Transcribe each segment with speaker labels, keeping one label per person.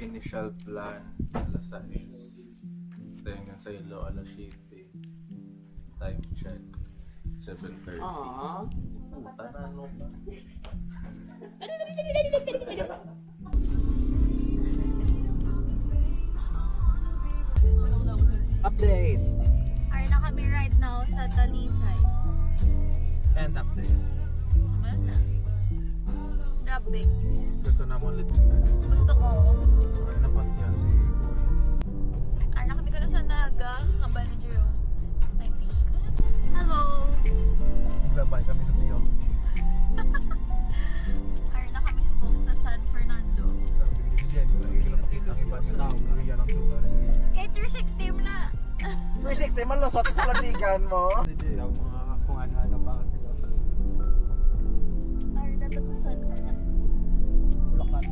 Speaker 1: Initial plan, alas 6. Tingnan sa ilo, alas 7. Time check, 7:30. Puta na, ano ba?
Speaker 2: Update
Speaker 3: Are na kami right now sa Talisay.
Speaker 2: and update.
Speaker 3: Wala. Grabe.
Speaker 1: Gusto na mo ulit.
Speaker 3: Gusto ko.
Speaker 1: Ay, napat yan si Boy.
Speaker 3: Are na kami ko na sa Naga. Kambal ni Jerome. I think. Hello.
Speaker 2: Magbabay kami sa tiyo.
Speaker 3: Are na kami subok sa San Fernando.
Speaker 2: Sabi ni si Jenny, wala yung napakita ang iba niya tao. Kaya lang suga.
Speaker 3: Kay 360 mo na.
Speaker 2: 360 man lusot sa latigan mo. Hindi daw mga kung ano-ano pa kasi daw sa
Speaker 3: Are na to sa San Fernando.
Speaker 2: Bulacan.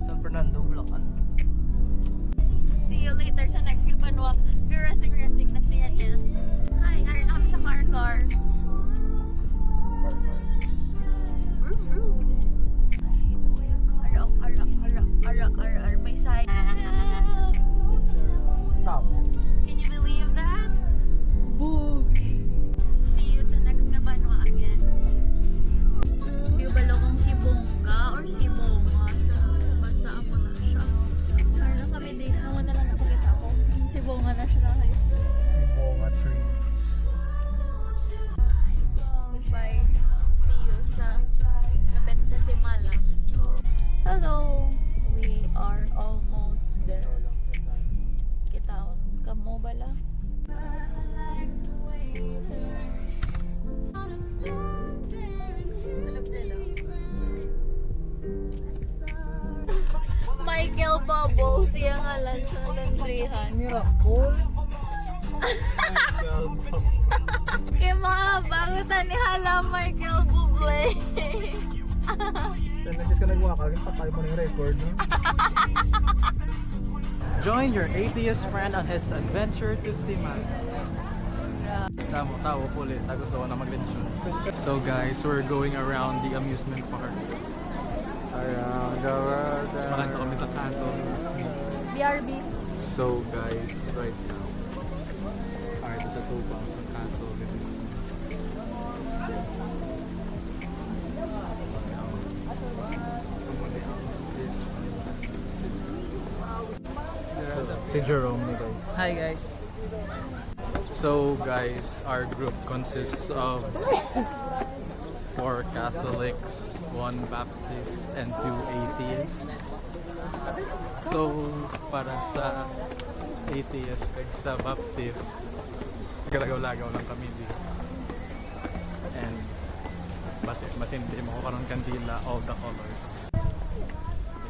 Speaker 2: San Fernando, Bulacan.
Speaker 3: See you later sa next Panwa. Racing na si Anel. Hi, are na kami sa car. Ar, may sign.
Speaker 2: Stop.
Speaker 3: Can you believe that? Boog! See you sa next Kabanwa again. Di ba kung si Bongga or si Bonga siya? Basta ako na siya. Ano kami din? Nawa na lang nakikita ko. Si Bonga na siya na kayo.
Speaker 2: Ibonga tree.
Speaker 3: Goodbye. See you sa kapit sa Simala. Hello! We are almost there. Kitaon ka mo bala? Michael Bubbles yung ngalan sa landrihan.
Speaker 2: Miracle.
Speaker 3: Kay mga bagutan ni Hala Michael Bublé.
Speaker 2: Nagsis ka nagwakal, patay mo ng record. Join your atheist friend on his adventure to Siman.
Speaker 1: Tao puli, gusto ko na maglensyon. So guys, we're going around the amusement park.
Speaker 2: Around the world.
Speaker 1: Makanta kami sa castle.
Speaker 3: BRB.
Speaker 1: So guys, right now, ito sa Tubang sa castle with this. Si Jerome ni guys.
Speaker 2: Hi guys.
Speaker 1: So guys, our group consists of 4 Catholics, 1 Baptist, and 2 atheists. So para sa atheist at sa Baptist, galagaw-lagaw lang kami dito. And mas hindi mo karon kandila all the colors.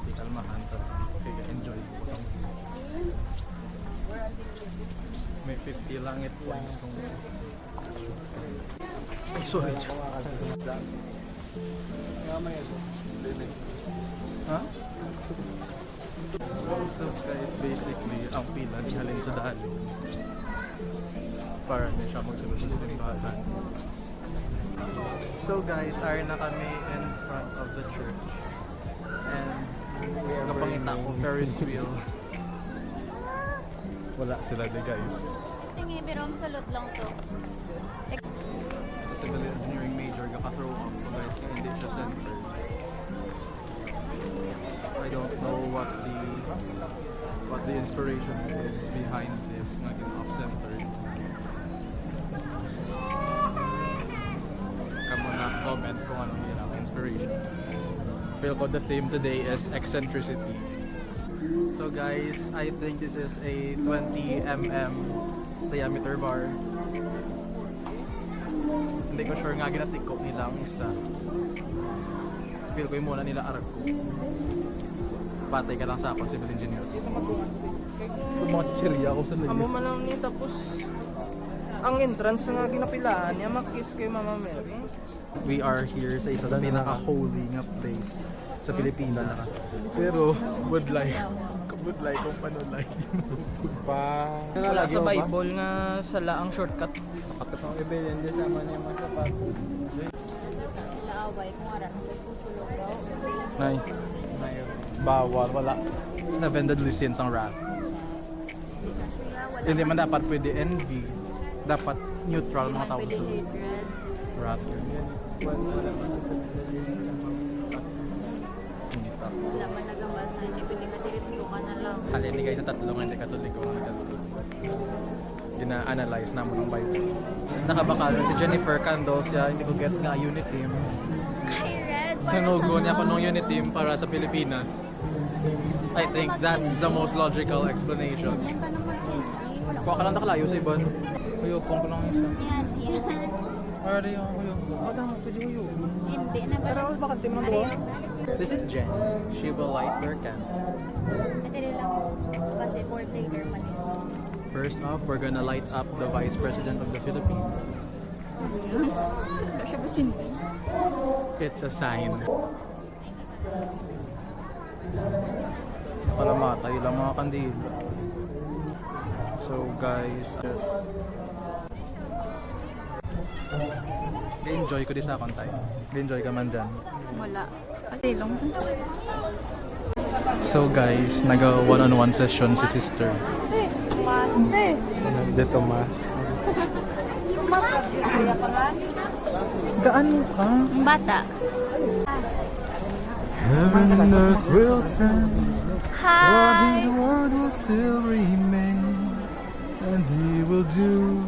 Speaker 1: Hindi kalmahan to. Kaya enjoy ko sa mga. May 50 lang it points kung
Speaker 2: Sorry.
Speaker 1: ha? So guys, basically ang pila di halin sa dali para hindi siya magsulod sa simbahan. So guys, are na kami in front of the church and napangita ko Ferris wheel. Wala sila di guys.
Speaker 3: Sige, birong salot lang to.
Speaker 1: Sa civil engineering major, kaka-throw off ko guys kaya hindi siya center. I don't know what the inspiration is behind this naging off-center. Kamu na comment kung anong yun ang inspiration. Feel ko the theme today is eccentricity. So guys, I think this is a 20mm diameter bar. Hindi ko sure nga ginatikop nila ang isa. Feel ko yung muna nila arag ko. Patay ka lang sa akong civil engineer.
Speaker 2: Kung mga chichirya ako sa layo. Amo man lang ni tapos ang entrance nga ginapilaan niya makis kay Mama Mary.
Speaker 1: We are here sa isa sa pinaka-holy nga place sa Pilipinas. Pero would like kung panulay.
Speaker 2: Wala sa Bible nga sala ang shortcut. Katong rebellion di sama niya mga sapatos.
Speaker 3: Nila away kung ara sa susulog daw.
Speaker 1: Nay. Bawal, wala. Na-vended license ang Wrath. Hindi man dapat pwede envy. Dapat neutral mga tao
Speaker 3: Pwede
Speaker 1: sa
Speaker 3: hatred.
Speaker 1: Wrath.
Speaker 2: Wala man sa license sa mga
Speaker 1: Unita.
Speaker 3: Wala man nagamat na hindi pwede ka diretso ka na lang.
Speaker 1: Halili kayo sa tatlong hindi katolik ko na gina-analyze naman ng Bible. Nakabakal si Jennifer Candles, hindi ko gets nga unit team.
Speaker 3: Ay, red.
Speaker 1: Sinugo niya ko nung unit team para sa Pilipinas. I think that's the most logical explanation.
Speaker 3: Yan pa naman Cindy. Wala
Speaker 1: Kuha ka lang nakalayo sa ibon. Uyupong ko lang isa.
Speaker 3: Yan, yan.
Speaker 1: Pwede yung uyupong. Oh, tama. Pwede uyupong.
Speaker 3: Hindi na ba?
Speaker 2: Pero bakit di mo nang buwan?
Speaker 1: This is Jen. She will light her candle.
Speaker 3: Ito rin lang. Kasi portaker man yun.
Speaker 1: First off, we're gonna light up the Vice President of the Philippines.
Speaker 3: Wala siya ba Cindy?
Speaker 1: It's a sign.
Speaker 2: Para matay lang mga kandila.
Speaker 1: So guys, just enjoy ko di sa akong time. Enjoy ka man dyan.
Speaker 3: Wala. Kasi lang.
Speaker 1: So guys, naga one-on-one session si sister.
Speaker 2: Dito mas.
Speaker 1: Gaano ka?
Speaker 3: Ang bata.
Speaker 1: Heaven and earth will stand, but His
Speaker 3: Hi!
Speaker 1: word will still remain, and He will do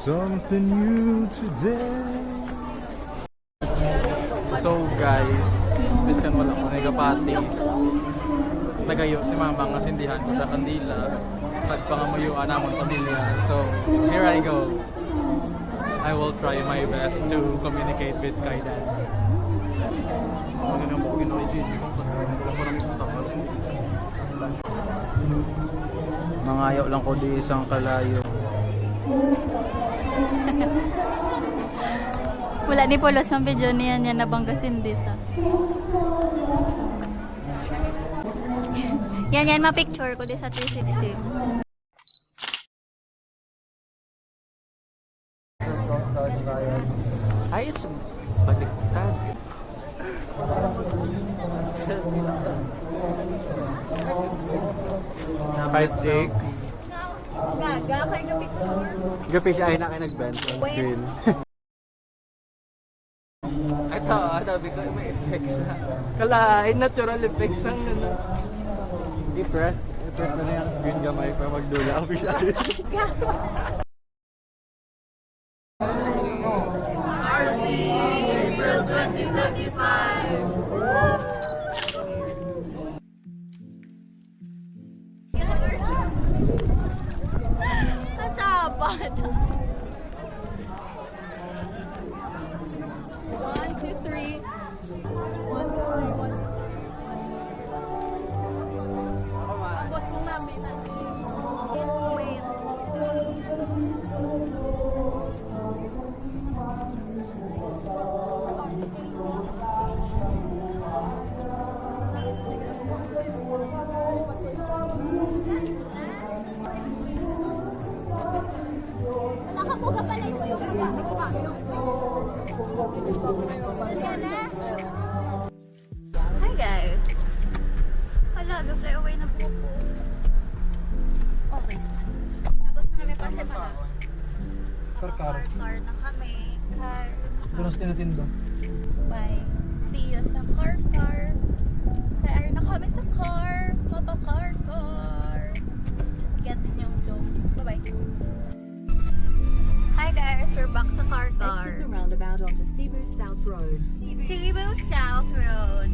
Speaker 1: something new today. So guys, miskan wala ko nagapati. Nagayo si mama nga sindihan ko sa kandila. Pagpangamuyuan namon pamilya. So here I go. I will try my best to communicate with Skydan. Ano mo kinoy
Speaker 2: Mangayaw lang ko di isang kalayo.
Speaker 3: Wala ni Polos ang video niya niya nabangga Cindy sa. Yan, ma-picture ko di sa 360.
Speaker 1: Ay, it's baliktad.
Speaker 2: Five takes.
Speaker 3: Gaga, kayo na picture.
Speaker 4: Gafish ay na kayo nag-bend on screen.
Speaker 1: Ito, sabi ko, may effects na.
Speaker 2: Kalain, natural effects ang ano.
Speaker 4: I-press na na yung screen gamay para magdula ang fish ay.
Speaker 3: Kasabat. 1, 2, 3. 1, 2, 3, 1. Abot mo namin. Wait. Wala ka po kapalay ko yung maganda ko kami. Hi guys! Wala, fly away na po po. Okay. Tapos na kami kasi pala.
Speaker 2: Car.
Speaker 3: Car na kami. Car.
Speaker 2: Ito na sa tinatinda.
Speaker 3: Bye. See you sa car. Kaya na kami sa car. Papa car. Gets niyong joke. Bye-bye. Hi guys, we're back sa car.
Speaker 5: Exit the roundabout onto Cebu South Road.
Speaker 3: Cebu South Road.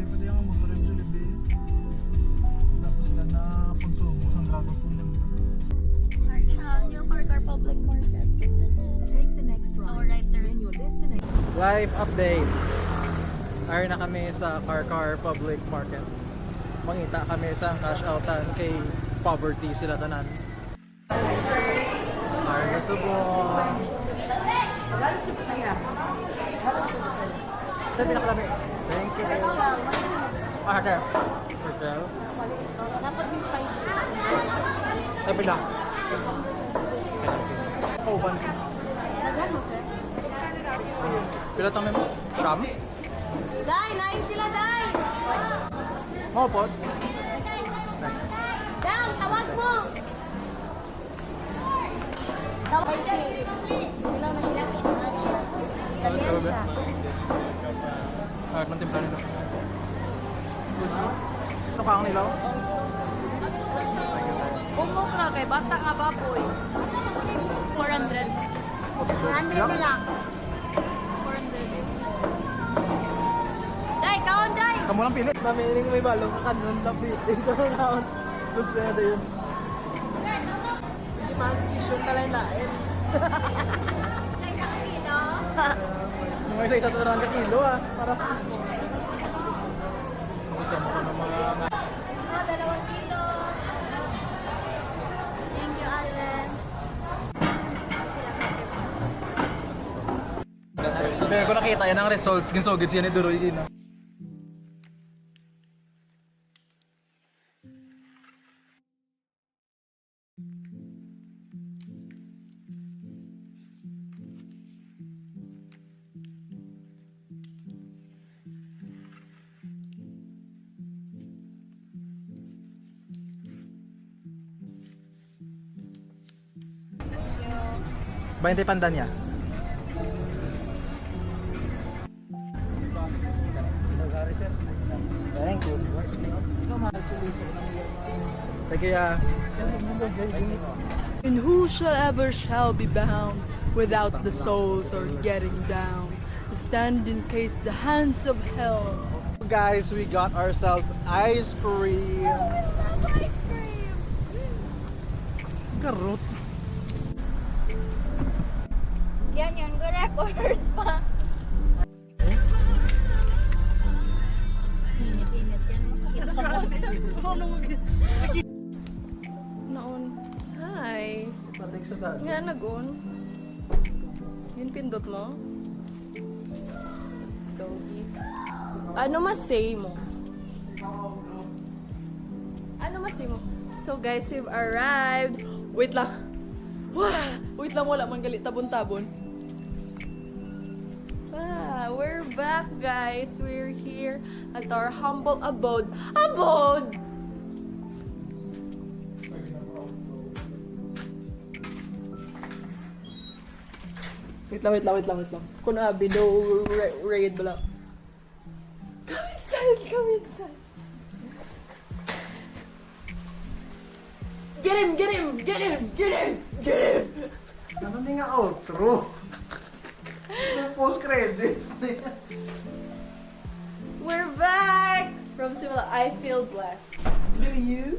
Speaker 2: Pwede yung motor yung Jollibee. Tapos sila na konsumo sa grado po nila.
Speaker 3: New Car Public Market.
Speaker 5: Take the next
Speaker 3: Oh,
Speaker 5: right,
Speaker 3: right there.
Speaker 5: then your destination.
Speaker 2: Live update. Ay na kami sa Car Public Market. Mangita kami sa cash outan kay poverty sila tanan. Ay na subong. Tadi na kami. Thank you. Okay. Hotel.
Speaker 3: Dapat may spicy.
Speaker 2: Sabi lang. Oh, ban.
Speaker 3: Nagano, sir?
Speaker 2: Pila tang mo? Sham?
Speaker 3: Day, nain sila, Day!
Speaker 1: Oh, pod.
Speaker 3: Dang, tawag mo! Tawag si... Ilaw na sila. Dalihan siya.
Speaker 1: Ah, mantimpla nila. Ito ka ang nilaw?
Speaker 3: Bumok na kay bata nga baboy. 400. 400 nila. 400. Day, kaon, Day!
Speaker 1: Kamu lang pili.
Speaker 2: Mamiling may balong kanon tapi ito na kaon. Goods na na yun. Hindi man desisyon ka lang lain.
Speaker 3: Day, nakapilo.
Speaker 1: Mga isa-isa ito lang kilo ah. Para gusto mo ko ng mga...
Speaker 3: Oh, 2 kilo. Thank you, Allen.
Speaker 1: Pero kung nakita yan ang results, ginsugid siya ni Duroy din ah. Bainte pandan niya. Thank you. Sige ah.
Speaker 6: And who shall ever shall be bound without the souls or getting down? Stand in case the hands of hell.
Speaker 1: Guys, we got ourselves ice cream. Karot.
Speaker 3: Yan yun, record pa. Init-init yan. Masakit sa
Speaker 6: Naon. Hi.
Speaker 1: Patik sa dad.
Speaker 6: Nga nagon. Yun pindot mo? Doggy. Ano masay mo? Ano masay mo? So guys, we've arrived. Wait lang. Wait lang, wala man galit tabon-tabon. We're back, guys. We're here at our humble abode. Abode! Wait lang. Kung video raid ba lang. Come inside. Get him!
Speaker 2: Ano din nga outro? Yung post credits.
Speaker 6: We're back from Simula. I feel blessed.
Speaker 2: Do you?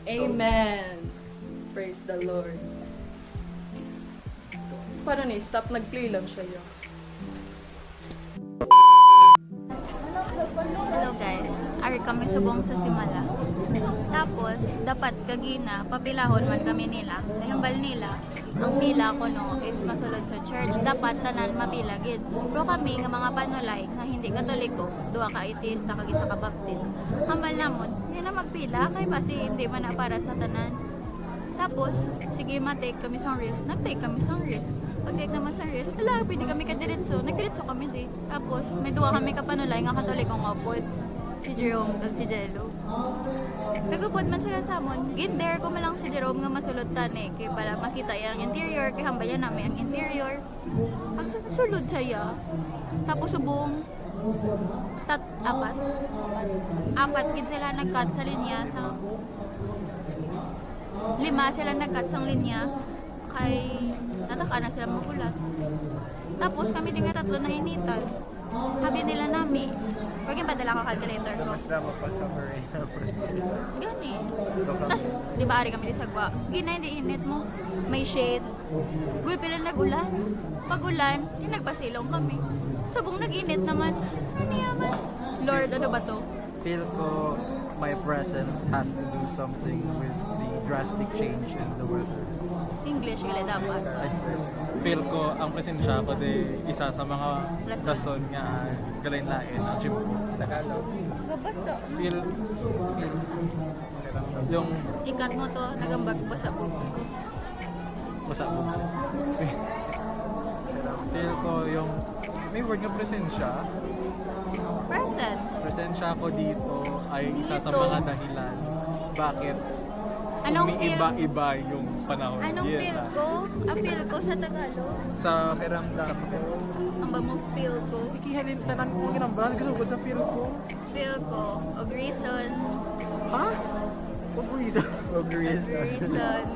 Speaker 6: Amen. Praise the Lord. Paano ni? Stop, nag-play lang siya yun.
Speaker 3: Hello guys, ari kami subong sa Simala. Tapos, dapat kagina, papilahon man kami nila. Nahambal nila, ang pila ko no is masulod sa church. Dapat tanan mapilagid. Pero kami nga mga panulay, nga hindi katoliko, duha ka atheista, kag isa ka baptist. Hambal namon, hindi na magpila, kay basi hindi man na para sa tanan. Tapos, sige ma-take kami sa risk. Nag-take kami sa risk. Pag-take naman sa risk, wala, pwede kami kadiretso. Nagdiretso kami di. Tapos, may duwa kami kapanulay nga katolikong upod. Si Jerome at si Jello. Nagupod man sila sa amon. Ginder ko malang si Jerome nga masulod tani. Kaya para makita yung interior. Kaya hambayan namin ang interior. Ang sulod siya. Tapos subong apat gid sila nag-cut sa linya sa 5 sila nag-cut sa linya kay nataka na sila magulat. Tapos kami din nga 3 na initan. Sabi nila nami, wag yung padala ko calculator ko.
Speaker 4: Mas dapat pa sa Marina Brazil.
Speaker 3: Gani. Tapos, di ba ari kami di sagwa? Gina, hindi init mo. May shade. Uy, pila nag-ulan. Pag-ulan, nagpasilong kami. Sabong nag-init naman. Ano yaman? Lord, ano ba to?
Speaker 1: Feel ko my presence has to do something with the drastic change in the weather.
Speaker 3: English, ila dapat.
Speaker 1: Feel ko ang presensya ko di isa sa mga
Speaker 3: Rason.
Speaker 1: rason nga galain lain ang gym ko. Tagalog.
Speaker 3: Gabaso.
Speaker 1: Feel yung
Speaker 3: Ikat mo to, nagambag pa sa boobs ko.
Speaker 1: masabog siya. Feel ko yung may word nga presensya presensya ko dito ay isa sa
Speaker 3: Dito?
Speaker 1: mga dahilan bakit
Speaker 3: Anong
Speaker 1: umiiba-iba yung panahon.
Speaker 3: Anong
Speaker 1: Yes,
Speaker 3: feel ko? Feel ko sa Tagalog.
Speaker 1: Sa pakiramdam ko.
Speaker 3: Ang ba mo feel ko?
Speaker 2: Ikihalin tanan ko ginambalan kasi ugod sa feel ko.
Speaker 3: Feel ko. Og reason.
Speaker 2: Ha? Ug reason.
Speaker 4: Huwag reason.
Speaker 3: Reason.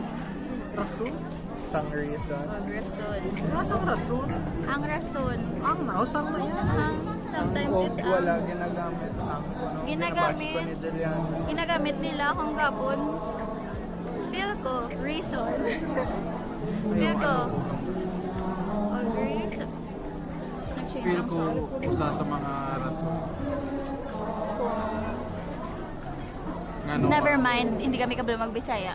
Speaker 2: Rason?
Speaker 4: Isang reason.
Speaker 3: Og reason.
Speaker 2: Nasang rason?
Speaker 3: Ang rason.
Speaker 2: Ang nausang na yan.
Speaker 3: Sometimes
Speaker 4: Huwag
Speaker 3: it's
Speaker 4: wala ginagamit ang ano.
Speaker 3: Ginagamit.
Speaker 4: Binabash ko ni Julian.
Speaker 3: Ginagamit nila kung gapon. Feel ko. Reason. Feel ko. Og reason. Nag-change
Speaker 1: Feel
Speaker 3: ang
Speaker 1: ko
Speaker 3: song.
Speaker 1: isa sa mga rason. Ngano ka?
Speaker 3: Never mind, hindi kami kabalo magbisaya.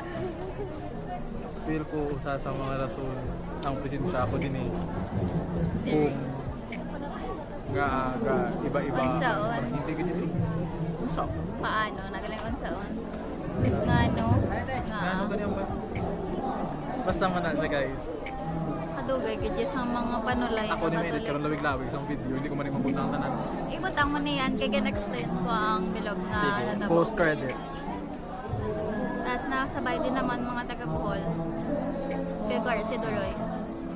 Speaker 1: Feel ko isa sa mga rason ang presensya ko din eh.
Speaker 3: Dili.
Speaker 1: Kung nga iba-iba.
Speaker 3: Unsaon?
Speaker 1: Hindi ko dito. Unsa?
Speaker 3: Paano? Nagalingon saon? Ngano?
Speaker 1: Ngano ganyan ba? Basta man na siya guys.
Speaker 3: Kadugay kay sa mga panulay.
Speaker 1: Ako ni Merit karon lawig-lawig sa video, hindi ko man mabutang ang tanan.
Speaker 3: Ibutang mo niyan kay gan-explain ko ang bilog nga natabo.
Speaker 1: Post credits.
Speaker 3: Tapos nakasabay din naman mga taga-Bohol. Feel ko si Doroy.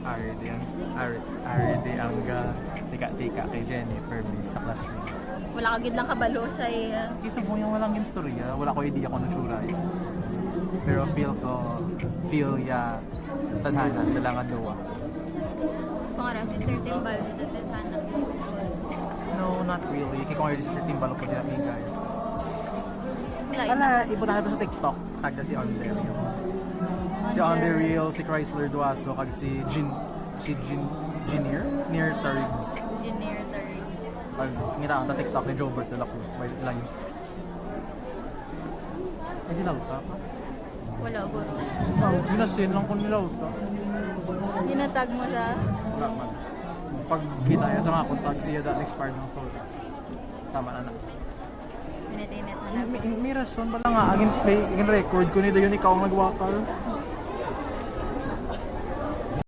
Speaker 1: Ari ang tika-tika kay Jennifer Miss sa classroom.
Speaker 3: Wala ka gid lang kabalo sa iya.
Speaker 1: Isa mo yung walang istorya, wala ko idea kung nagsura eh. Pero feel ya tadhana sa langan duwa.
Speaker 3: Kung ara si Sir Timbal dito sana.
Speaker 1: No, not really. Kaya kung ay Sir Timbal ko din amigay.
Speaker 3: Lain.
Speaker 1: Wala, ipunta ka sa TikTok. Kagda si On The Reels. Si On The Reels, si Chrysler Duaso, kag si Near Tarigs.
Speaker 3: Engineer Tarig.
Speaker 1: Pag ngita ang TikTok ni Jobert de la Cruz, may sila yun. Ay, dilaw ka pa?
Speaker 3: Wala guro.
Speaker 1: Ginasin lang kung nilaw ka.
Speaker 3: Ginatag mo siya.
Speaker 1: Wala man. Pag kita niya sa mga contact siya that expired ng story. Tama na na.
Speaker 3: Init-init na lang.
Speaker 1: May rason ba lang nga, ang record ko ni Dayon ikaw ang nagwakal.